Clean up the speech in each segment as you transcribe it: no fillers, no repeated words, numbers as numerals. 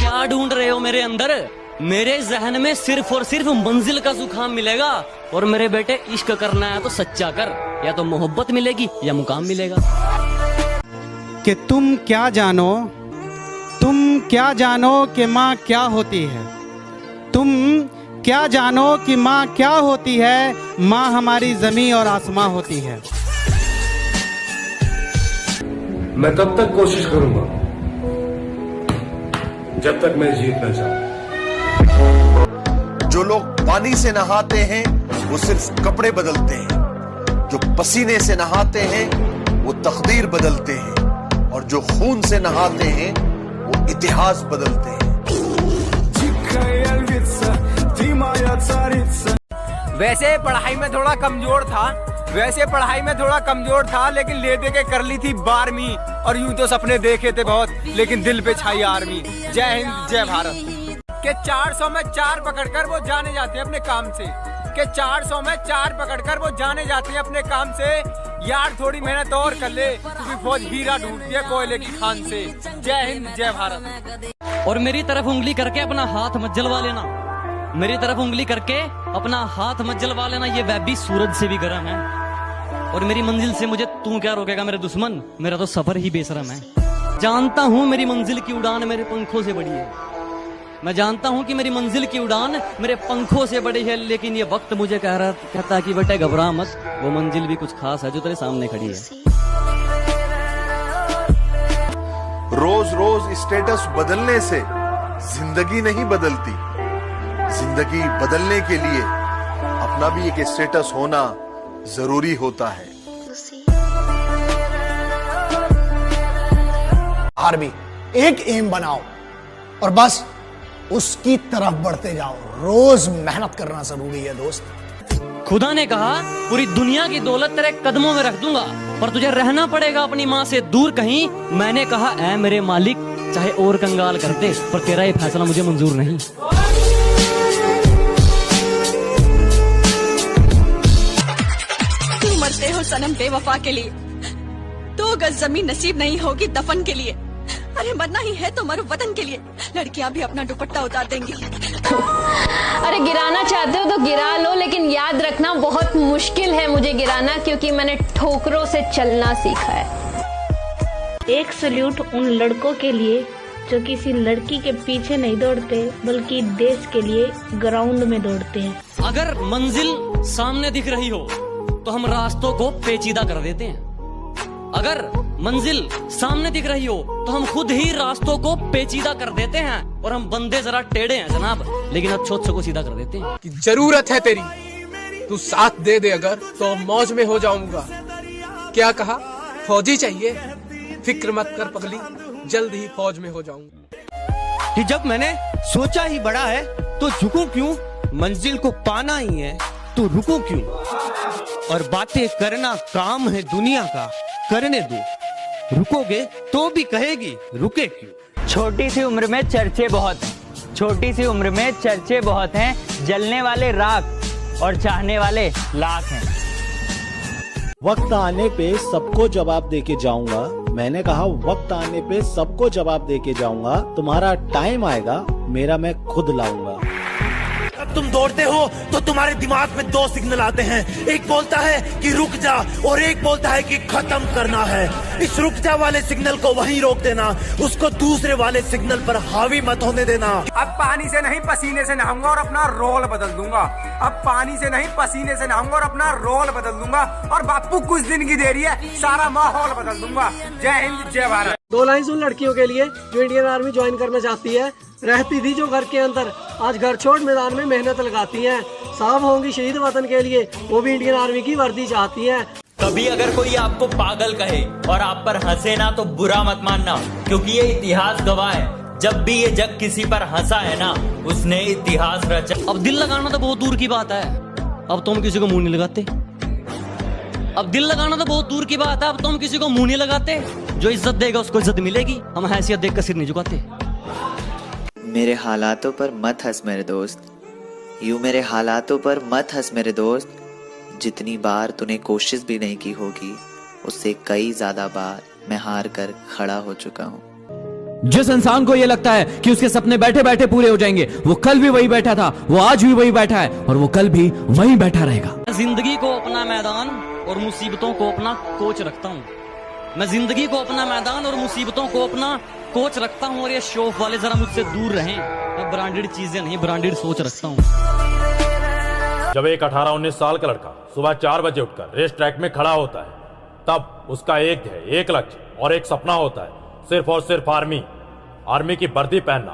क्या ढूंढ रहे हो मेरे अंदर? मेरे जहन में सिर्फ और सिर्फ मंजिल का जुकाम मिलेगा। और मेरे बेटे, इश्क करना है तो सच्चा कर, या तो मोहब्बत मिलेगी या मुकाम मिलेगा। कि तुम क्या जानो कि माँ क्या होती है। तुम क्या जानो कि माँ क्या होती है। माँ हमारी जमीन और आसमां होती है। मैं तब तक कोशिश करूंगा जब तक मैं जीत न जाऊं। जो लोग पानी से नहाते हैं वो सिर्फ कपड़े बदलते हैं, जो पसीने से नहाते हैं वो तकदीर बदलते हैं, और जो खून से नहाते हैं वो इतिहास बदलते हैं। वैसे पढ़ाई में थोड़ा कमजोर था, लेकिन ले दे के कर ली थी 12वीं। और यूं तो सपने देखे थे बहुत, लेकिन दिल पे छाई आर्मी। जय हिंद जय भारत। के 400 में 4 पकड़कर वो जाने जाते हैं अपने काम से। के 400 में 4 पकड़कर वो जाने जाते हैं अपने काम से। यार थोड़ी मेहनत और कर ले, क्योंकि फौज हीरा ढूंढती है कोयले की खान से। जय हिंद जय भारत। और मेरी तरफ उंगली करके अपना हाथ मत जलवा लेना। मेरी तरफ उंगली करके अपना हाथ मत जलवा लेना, ये वैबी सूरज से भी गर्म है। और मेरी मंजिल से मुझे तू क्या रोकेगा मेरे दुश्मन? मेरा तो सफर ही बेशरम है। जानता हूँ मेरी मंजिल की उड़ान मेरे पंखों से बड़ी है। मैं जानता हूँ कि मेरी मंजिल की उड़ान मेरे पंखों से बड़ी है, लेकिन ये वक्त मुझे कहता है कि बेटे घबरा मत, वो मंजिल भी कुछ खास है जो तेरे सामने खड़ी है। रोज रोज स्टेटस बदलने से जिंदगी नहीं बदलती। जिंदगी बदलने के लिए अपना भी एक स्टेटस होना जरूरी होता है। आर्मी एक एम बनाओ और बस उसकी तरफ बढ़ते जाओ। रोज मेहनत करना जरूरी है दोस्त। खुदा ने कहा पूरी दुनिया की दौलत तेरे कदमों में रख दूंगा, पर तुझे रहना पड़ेगा अपनी माँ से दूर कहीं। मैंने कहा ऐ मेरे मालिक, चाहे और कंगाल कर दे, पर तेरा ये फैसला मुझे मंजूर नहीं। तुम मरते हो सनम बेवफा के लिए, 2 गज जमीन नसीब नहीं होगी दफन के लिए। अरे मरना ही है तो मरो वतन के लिए। लड़कियां भी अपना दुपट्टा उतार देंगी। अरे गिराना चाहते हो तो गिरा लो, लेकिन याद रखना बहुत मुश्किल है मुझे गिराना, क्योंकि मैंने ठोकरों से चलना सीखा है। एक सल्यूट उन लड़कों के लिए जो किसी लड़की के पीछे नहीं दौड़ते, बल्कि देश के लिए ग्राउंड में दौड़ते हैं। अगर मंजिल सामने दिख रही हो तो हम रास्तों को पेचीदा कर देते हैं। अगर मंजिल सामने दिख रही हो तो हम खुद ही रास्तों को पेचीदा कर देते हैं। और हम बंदे जरा टेढ़े हैं जनाब, लेकिन अच्छों को सीधा कर देते हैं। कि जरूरत है तेरी, तू साथ दे दे अगर, तो मौज में हो जाऊंगा। क्या कहा? फौजी चाहिए? फिक्र मत कर पगली, जल्द ही फौज में हो जाऊंगा। कि जब मैंने सोचा ही बड़ा है तो झुकूं क्यों, मंजिल को पाना ही है तो रुकूं क्यों। और बातें करना काम है दुनिया का, करने दो, रुकोगे तो भी कहेगी रुके क्यों। छोटी सी उम्र में चर्चे बहुत हैं, छोटी सी उम्र में चर्चे बहुत हैं। जलने वाले राख और चाहने वाले लाख हैं। वक्त आने पे सबको जवाब देके जाऊंगा। मैंने कहा वक्त आने पे सबको जवाब देके जाऊंगा। तुम्हारा टाइम आएगा, मेरा मैं खुद लाऊंगा। जब तुम दौड़ते हो तो तुम्हारे दिमाग में 2 सिग्नल आते हैं। एक बोलता है कि रुक जा और एक बोलता है कि खत्म करना है। इस रुक जा वाले सिग्नल को वहीं रोक देना, उसको दूसरे वाले सिग्नल पर हावी मत होने देना। अब पानी से नहीं पसीने से नहाऊंगा और अपना रोल बदल दूंगा। अब पानी से नहीं पसीने से नहाऊंगा और अपना रोल बदल दूंगा। और बापू कुछ दिन की देरी है, सारा माहौल बदल दूंगा। जय हिंद जय भारत। 2 लाइन उन लड़कियों के लिए जो इंडियन आर्मी ज्वाइन करना चाहती है। रहती थी जो घर के अंदर, आज घर छोड़ मैदान में मेहनत लगाती हैं। साफ होंगी शहीद वतन के लिए, वो भी इंडियन आर्मी की वर्दी चाहती हैं। कभी अगर कोई आपको पागल कहे और आप पर हंसे ना तो बुरा मत मानना, क्योंकि ये इतिहास गवाह है। जब भी ये जग किसी पर हंसा है ना, उसने इतिहास रचा। अब दिल लगाना तो बहुत दूर की बात है, अब तुम किसी को मुंह नहीं लगाते। अब दिल लगाना तो बहुत दूर की बात है, अब तुम किसी को मुंह नहीं लगाते। जो इज्जत देगा उसको इज्जत मिलेगी, हम हैसियत देख कर सिर नहीं झुकाते। मेरे हालातों पर मत हंस मेरे दोस्त, यूं मेरे हालातों पर मत हंस मेरे दोस्त। जितनी बार तूने कोशिश भी नहीं की होगी, उससे कई ज्यादा बार मैं हार कर खड़ा हो चुका हूँ। जिस इंसान को यह लगता है कि उसके सपने बैठे बैठे पूरे हो जाएंगे, वो कल भी वही बैठा था, वो आज भी वही बैठा है और वो कल भी वही बैठा रहेगा। जिंदगी को अपना मैदान और मुसीबतों को अपना कोच रखता हूँ। मैं जिंदगी को अपना मैदान और मुसीबतों को अपना कोच रखता हूँ। और ये शो ऑफ वाले जरा मुझसे दूर रहें। मैं ब्रांडेड चीजें नहीं, ब्रांडेड सोच रखता हूँ। जब एक 18-19 साल का लड़का सुबह 4 बजे उठकर रेस ट्रैक में खड़ा होता है, तब उसका एक लक्ष्य और एक सपना होता है, सिर्फ और सिर्फ आर्मी की वर्दी पहनना।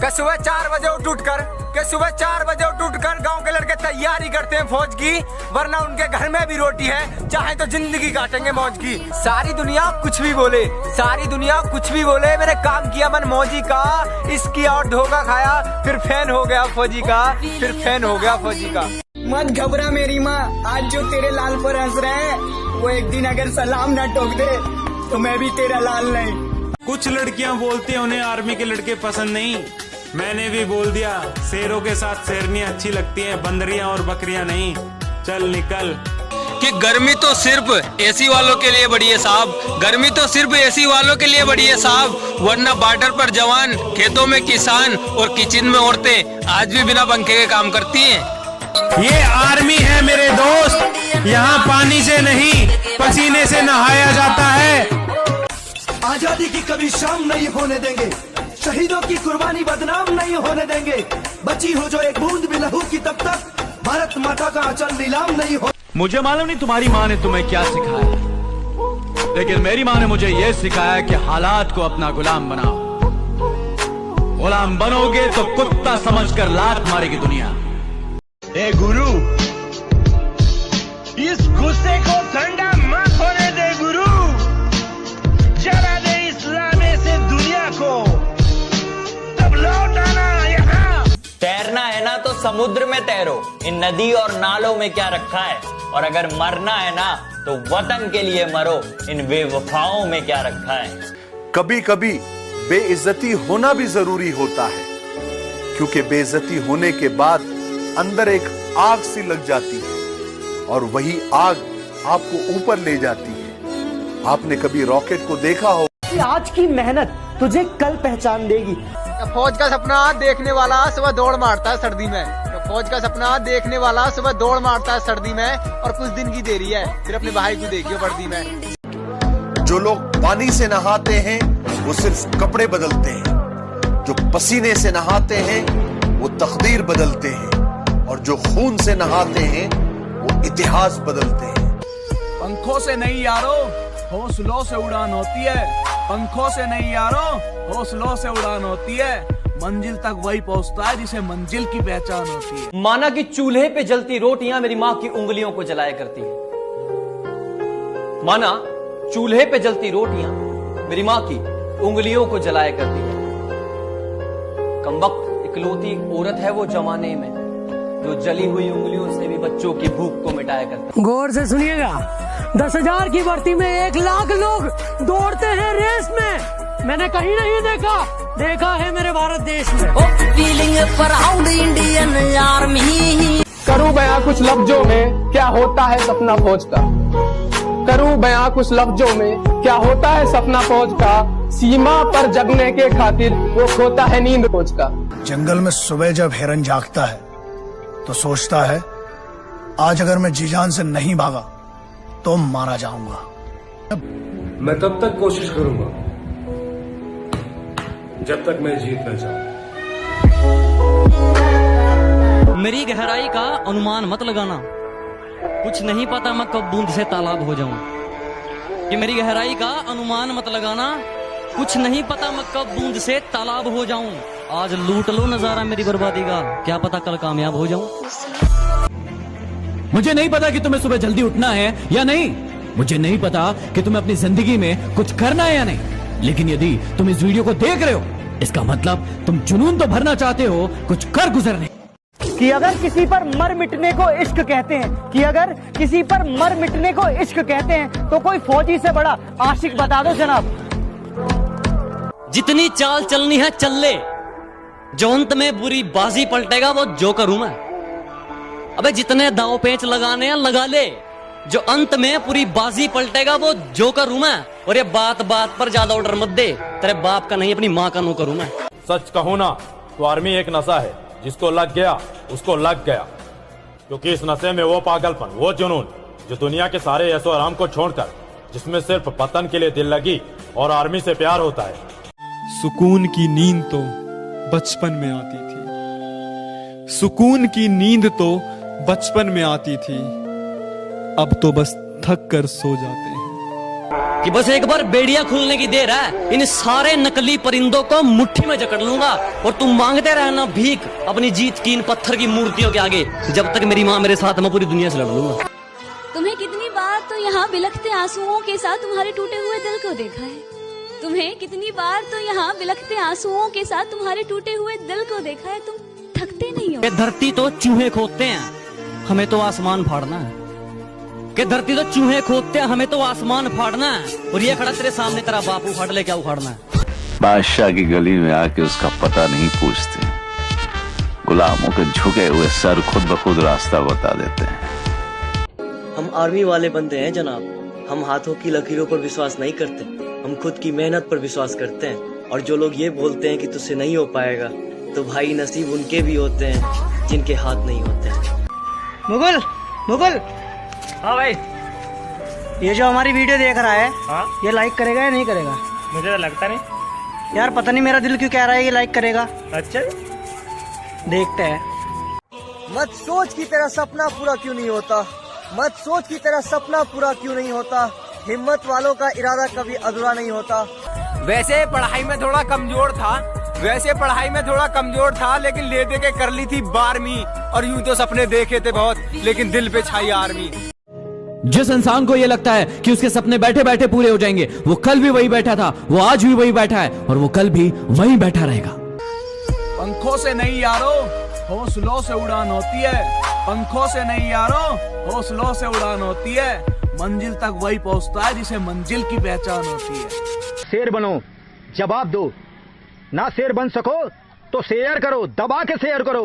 सुबह 4 बजे उठ गांव के लड़के तैयारी करते हैं फौज की, वरना उनके घर में भी रोटी है, चाहे तो जिंदगी काटेंगे मौज की। सारी दुनिया कुछ भी बोले, मैंने काम किया मन मौजी का, इसकी और धोखा खाया, फिर फैन हो गया फौजी का। मत घबरा मेरी माँ, आज जो तेरे लाल पर हंस रहे हैं, वो एक दिन अगर सलाम ना ठोक दे तो मैं भी तेरा लाल नहीं। कुछ लड़कियां बोलती हैं उन्हें आर्मी के लड़के पसंद नहीं। मैंने भी बोल दिया, शेरों के साथ शेरनियां अच्छी लगती हैं, बंदरियां और बकरियां नहीं। चल निकल। कि गर्मी तो सिर्फ एसी वालों के लिए बड़ी है साहब, गर्मी तो सिर्फ एसी वालों के लिए बड़ी है साहब, वरना बॉर्डर पर जवान, खेतों में किसान और किचन में औरतें आज भी बिना पंखे के काम करती हैं। ये आर्मी है मेरे दोस्त, यहाँ पानी से नहीं पसीने से नहाया जाता है। आजादी की कभी शाम नहीं होने देंगे, शहीदों की कुर्बानी बदनाम नहीं होने देंगे। बची हो जो एक बूंद भी लहू की, तब तक भारत माता का अचल नीलाम नहीं हो। मुझे मालूम नहीं तुम्हारी माँ ने तुम्हें क्या सिखाया, लेकिन मेरी माँ ने मुझे यह सिखाया कि हालात को अपना गुलाम बनाओ। गुलाम बनोगे तो कुत्ता समझकर लात मारेगी दुनिया। ए गुरु, इस गुस्से को ठंडा मत होने दे गुरु, जला दे इस्लाम से दुनिया को, तब लौट आना यहाँ। तैरना है ना तो समुद्र में तैरो, इन नदी और नालों में क्या रखा है। और अगर मरना है ना तो वतन के लिए मरो, इन बेवफाओं में क्या रखा है। कभी कभी बेइज्जती होना भी जरूरी होता है, क्योंकि बेइज्जती होने के बाद अंदर एक आग सी लग जाती है और वही आग आपको ऊपर ले जाती है। आपने कभी रॉकेट को देखा हो? आज की मेहनत तुझे कल पहचान देगी। फौज का सपना देखने वाला सुबह दौड़ मारता है सर्दी में, फौज का सपना देखने वाला सुबह दौड़ मारता है सर्दी में, और कुछ दिन की देरी है, फिर अपने भाई को देखियो वर्दी में। जो लोग पानी से नहाते हैं वो सिर्फ कपड़े बदलते हैं, जो पसीने से नहाते हैं वो तकदीर बदलते हैं, और जो खून से नहाते हैं वो इतिहास बदलते हैं। पंखों से नहीं यारो, हौसलों से उड़ान होती है। पंखों से नहीं यारो, हौसलों से उड़ान होती है। मंजिल तक वही पहुंचता है जिसे मंजिल की पहचान होती है। माना कि चूल्हे पे जलती रोटियां मेरी माँ की उंगलियों को जलाया करती है। माना चूल्हे पे जलती रोटियां मेरी माँ की उंगलियों को जलाया करती है। कमबख्त इकलौती औरत है वो जमाने में, जो जली हुई उंगलियों से भी बच्चों की भूख को मिटाया करता है। गौर से सुनिएगा, 10,000 की भर्ती में 1 लाख लोग दौड़ते हैं रेस में। मैंने कहीं नहीं देखा है मेरे भारत देश में। Feeling proud Indian army. करूं बयां कुछ लफ्जों में क्या होता है सपना फौज का, करूं बयां कुछ लफ्जों में क्या होता है सपना फौज का। सीमा पर जगने के खातिर वो खोता है नींद फौज का। जंगल में सुबह जब हिरन जागता है तो सोचता है, आज अगर मैं जी जान से नहीं भागा तो मारा जाऊंगा। मैं तब तक कोशिश करूंगा जब तक मैं जीत न जाऊं। मेरी गहराई का अनुमान मत लगाना, कुछ नहीं पता मैं कब बूंद से तालाब हो जाऊं। कि मेरी गहराई का अनुमान मत लगाना, कुछ नहीं पता मैं कब बूंद से तालाब हो जाऊं। आज लूट लो नजारा मेरी बर्बादी का, क्या पता कल कामयाब हो जाऊं। मुझे नहीं पता कि तुम्हें सुबह जल्दी उठना है या नहीं, मुझे नहीं पता कि तुम्हें अपनी जिंदगी में कुछ करना है या नहीं, लेकिन यदि तुम इस वीडियो को देख रहे हो, इसका मतलब तुम जुनून तो भरना चाहते हो, कुछ कर गुजरने। कि अगर किसी पर मर मिटने को इश्क कहते हैं, कि अगर किसी पर मर मिटने को इश्क कहते हैं, तो कोई फौजी से बड़ा आशिक बता दो जनाब। जितनी चाल चलनी है चल ले, जो अंत में बुरी बाजी पलटेगा वो जोकर हूं मैं। अबे जितने दांव पेंच लगाने हैं लगा ले, जो अंत में पूरी बाजी पलटेगा वो जोकर हूं मैं। और ये बात बात पर ज्यादा ऑर्डर मत दे, तेरे बाप का नहीं अपनी माँ का नौकर हूं मैं। सच कहूँ ना तो आर्मी एक नशा है, जिसको लग गया उसको लग गया। क्योंकि इस नशे में वो पागलपन, वो जुनून जो दुनिया के सारे ऐशो आराम को छोड़कर जिसमें सिर्फ पतन के लिए दिल लगी और आर्मी से प्यार होता है। सुकून की नींद तो बचपन में आती थी, सुकून की नींद तो बचपन में आती थी, अब तो बस थक कर सो जाते हैं। कि बस एक बार बेड़िया खुलने की देर है, इन सारे नकली परिंदों को मुट्ठी में जकड़ लूंगा और तुम मांगते रहना भीख अपनी जीत की इन पत्थर की मूर्तियों के आगे, जब तक मेरी माँ मेरे साथ मैं पूरी दुनिया से लड़ लूंगा। तुम्हें कितनी बार तो यहाँ बिलखते आंसुओं के साथ तुम्हारे टूटे हुए दिल को देखा है। तुम्हें कितनी बार तो यहाँ बिलखते आंसुओं के साथ तुम्हारे टूटे हुए दिल को देखा है। तुम थकते नहीं हो। ये धरती तो चूहे खोदते हैं, हमें तो आसमान फाड़ना है। कि धरती तो चूहे खोदते हैं, हमें तो आसमान फाड़ना है। और ये खड़ा तेरे सामने तेरा बाप उखाड़ ले, क्या उखाड़ना है? बादशाह की गली में आके उसका पता नहीं पूछते, गुलामों के झुके हुए सर खुद ब खुद रास्ता बता देते हैं। हम आर्मी वाले बंदे हैं जनाब, हम हाथों की लकीरों पर विश्वास नहीं करते, हम खुद की मेहनत पर विश्वास करते हैं। और जो लोग ये बोलते हैं कि तुझसे नहीं हो पाएगा, तो भाई नसीब उनके भी होते हैं जिनके हाथ नहीं होते हैं। मुगल, मुगल। हाँ भाई, ये जो हमारी वीडियो देख रहा है, हाँ? ये लाइक करेगा या नहीं करेगा? मुझे तो लगता नहीं यार, पता नहीं मेरा दिल क्यों कह रहा है ये लाइक करेगा। अच्छा, देखते हैं। मत सोच की तेरा सपना पूरा क्यों नहीं होता, मत सोच की तेरा सपना पूरा क्यों नहीं होता, हिम्मत वालों का इरादा कभी अधूरा नहीं होता। वैसे पढ़ाई में थोड़ा कमजोर था, लेकिन ले दे के कर ली थी 12वीं। और यूं तो सपने देखे थे बहुत, लेकिन दिल पे छाई आर्मी। जिस इंसान को ये लगता है कि उसके सपने बैठे बैठे पूरे हो जाएंगे, वो कल भी वही बैठा था, वो आज भी वही बैठा है और वो कल भी वही बैठा रहेगा। पंखों से नहीं यारो, हौसलों से उड़ान होती है। पंखों से नहीं यारो, हौसलों से उड़ान होती है। मंजिल तक वही पहुंचता है जिसे मंजिल की पहचान होती है। शेर बनो, जवाब दो। ना शेर बन सको तो शेयर करो, दबा के शेयर करो।